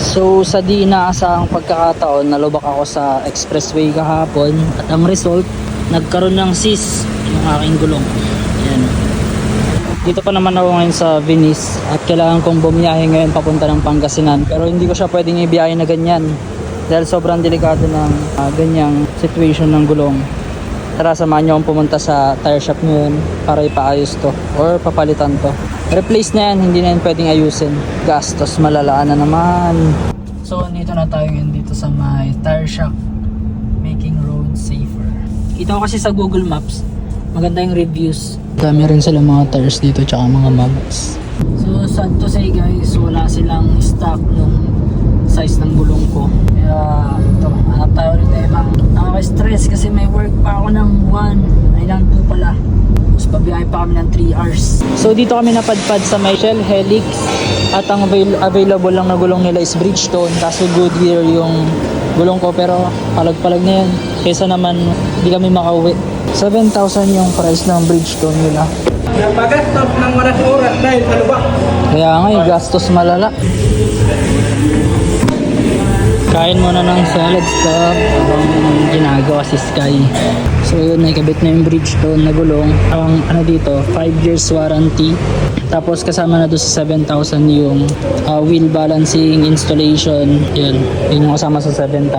So sa di inaasahang pagkakataon, nalubak ako sa expressway kahapon at ang result, nagkaroon ng sis yung aking gulong. Ayan. Dito pa naman ako ngayon sa Venice at kailangan kong bumiyahe ngayon papunta ng Pangasinan, pero hindi ko siya pwedeng ibiyahe na ganyan dahil sobrang delikado ng ganyang situation ng gulong. Tara, samahan niyo akong pumunta sa tire shop ngayon para ipaayos to or papalitan to. Replace na yan, hindi na yan pwedeng ayusin. Gastos, malalaan na naman. So, dito na tayo ngayon dito sa my tire shop, making roads safer. Kita ko kasi sa Google Maps, maganda yung reviews. Dami rin sila mga tires dito tsaka mga mags. So, sad to say guys, wala silang stock nung size ng gulong ko. Kaya ito, hanap tayo rin na ibang. Nakaka-stress kasi may work pa ako ng 1, ay lang 2 pala. Tapos pabiyahe pa kami ng 3 hours. So dito kami napadpad sa may Shell Helix at ang available lang na gulong nila is Bridgestone. Kaso Goodyear yung gulong ko, pero palag-palag na yan. Kesa naman hindi kami makauwi. 7,000 yung price ng Bridgestone nila. Napagastos ng maras oras dahil sa lubak. Kaya nga yung gastos malala. Kain muna ng salad stop habang ginagawa si Sky. So yun, nakikabit na yung Bridgestone na gulong. Ang ano dito, 5 years warranty. Tapos kasama na doon sa 7,000 yung wheel balancing, installation. Yun yung kasama sa 7,000.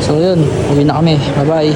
So yun, uwi na kami. Bye bye.